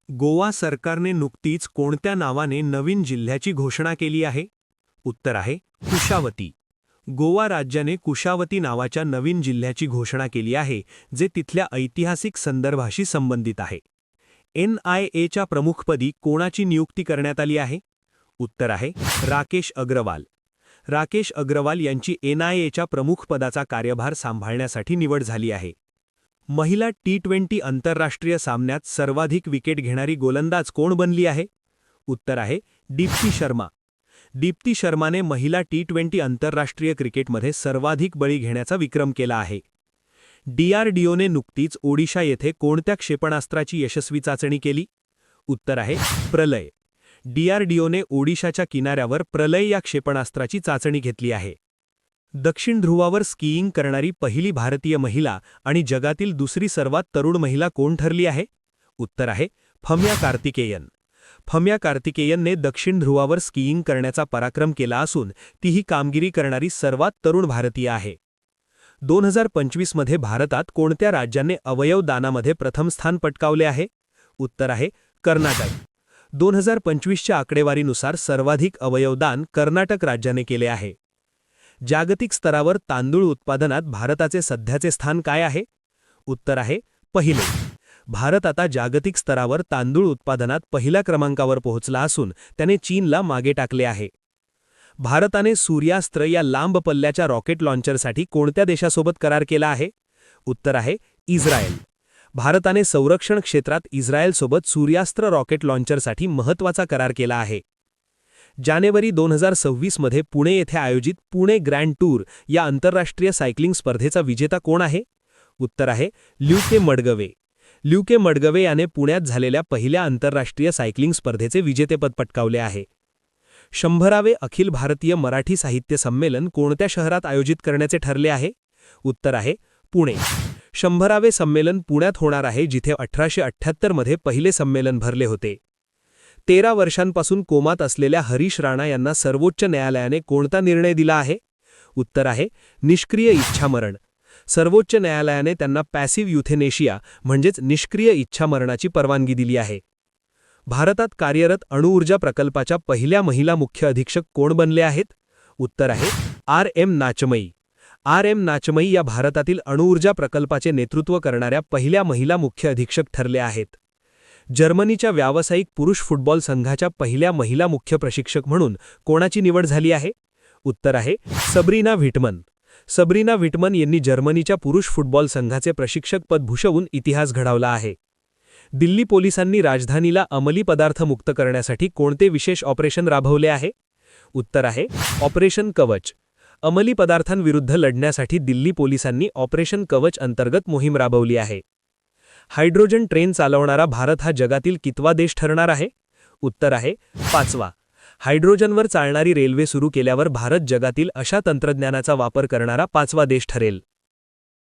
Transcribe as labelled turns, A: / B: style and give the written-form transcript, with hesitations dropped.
A: गोवा सरकारने नुकतीच कोणत्या नावाने नवीन जिल्ह्याची घोषणा केली आहे? उत्तर आहे कुशावती. गोवा राज्याने कुशावती नावाच्या नवीन जिल्ह्याची घोषणा केली आहे, जे तिथल्या ऐतिहासिक संदर्भाशी संबंधित आहे. NIAच्या प्रमुखपदी कोणाची नियुक्ती करण्यात आली आहे? उत्तर आहे राकेश अग्रवाल. राकेश अग्रवाल यांची NIAच्या प्रमुखपदाचा कार्यभार सांभाळण्यासाठी निवड झाली आहे. महिला T20 आंतरराष्ट्रीय सामन्यात सर्वाधिक विकेट घेणारी गोलंदाज कोण बनली आहे? उत्तर आहे दीप्ती शर्मा. दीप्ती शर्माने महिला T20 आंतरराष्ट्रीय क्रिकेटमध्ये सर्वाधिक बळी घेण्याचा विक्रम केला आहे. DRDOने नुकतीच ओडिशा येथे कोणत्या क्षेपणास्त्राची यशस्वी चाचणी केली? उत्तर आहे प्रलय. DRDOने ओडिशाच्या किनाऱ्यावर प्रलय या क्षेपणास्त्राची चाचणी घेतली आहे. दक्षिण ध्रुवावर स्कीइंग करणारी पहिली भारतीय महिला आणि जगातील दुसरी सर्वात तरुण महिला कोण ठरली आहे? उत्तर आहे फम्या कार्तिकेयन. फम्या कार्तिकेयनने दक्षिण ध्रुवावर स्कीइंग करण्याचा पराक्रम केला असून ती ही कामगिरी करणारी सर्वात तरुण भारतीय आहे. 2025 मध्ये भारतात कोणत्या राज्याने अवयव दानामध्ये प्रथम स्थान पटकावले आहे? उत्तर आहे कर्नाटक. 2025च्या आकडेवारीनुसार सर्वाधिक अवयवदान कर्नाटक राज्याने केले आहे. जागतिक स्तरावर तांदूळ उत्पादनात भारताचे सध्याचे स्थान काय आहे? उत्तर आहे पहिले. भारत आता जागतिक स्तरावर तांदूळ उत्पादनात पहिल्या क्रमांकावर पोहोचला असून त्याने चीनला मागे टाकले आहे. भारताने सूर्यास्त्र या लांब पल्ल्याच्या रॉकेट लॉन्चरसाठी कोणत्या देशासोबत करार केला आहे? उत्तर आहे इस्रायल. भारताने संरक्षण क्षेत्रात इस्रायलसोबत सूर्यास्त्र रॉकेट लॉन्चरसाठी महत्त्वाचा करार केला आहे. जानेवारी 2026 मध्ये पुणे येथे आयोजित पुणे ग्रँड टूर या आंतरराष्ट्रीय सायकलिंग स्पर्धेचा विजेता कोण आहे? उत्तर आहे ल्युके मडगवे. ल्युके मडगवे याने पुण्यात झालेल्या पहिल्या आंतरराष्ट्रीय सायकलिंग स्पर्धेचे विजेतेपद पटकावले आहे. 100वे अखिल भारतीय मराठी साहित्य संमेलन कोणत्या शहरात आयोजित करण्याचे ठरले आहे? उत्तर आहे पुणे. 100वे संमेलन पुण्यात होणार आहे, जिथे 1878 मध्ये पहिले संमेलन भरले होते. 13 वर्षांपासून कोमात असलेल्या हरीश राणा यांना सर्वोच्च न्यायालयाने कोणता निर्णय दिला आहे? उत्तर आहे निष्क्रिय इच्छामरण. सर्वोच्च न्यायालयाने त्यांना पॅसिव्ह युथेनेशिया म्हणजेच निष्क्रिय इच्छामरणाची परवानगी दिली आहे. भारतात कार्यरत अणुऊर्जा प्रकल्पाच्या पहिल्या महिला मुख्य अधीक्षक कोण बनले आहेत? उत्तर आहे RM नाचमई. RM नाचमई या भारतातील अणुऊर्जा प्रकल्पाचे नेतृत्व करणाऱ्या पहिल्या महिला मुख्य अधीक्षक ठरल्या आहेत. जर्मनीच्या व्यावसायिक पुरुष फुटबॉल संघाच्या पहिल्या महिला मुख्य प्रशिक्षक म्हणून कोणाची निवड झाली आहे? उत्तर आहे सबरीना व्हिटमन. सबरीना व्हिटमन यांनी जर्मनीच्या पुरुष फुटबॉल संघाचे प्रशिक्षकपद भूषवून इतिहास घडवला आहे. दिल्ली पोलिसांनी राजधानीला अंमली पदार्थ मुक्त करण्यासाठी कोणते विशेष ऑपरेशन राबवले आहे? उत्तर आहे ऑपरेशन कवच. अंमली पदार्थांविरुद्ध लढण्यासाठी दिल्ली पोलिसांनी ऑपरेशन कवच अंतर्गत मोहीम राबवली आहे. हायड्रोजन ट्रेन चालवणारा भारत हा जगातील कितवा देश ठरणार आहे? उत्तर आहे 5वा. हायड्रोजनवर चालणारी रेल्वे सुरू केल्यावर भारत जगातील अशा तंत्रज्ञानाचा वापर करणारा 5वा देश ठरेल.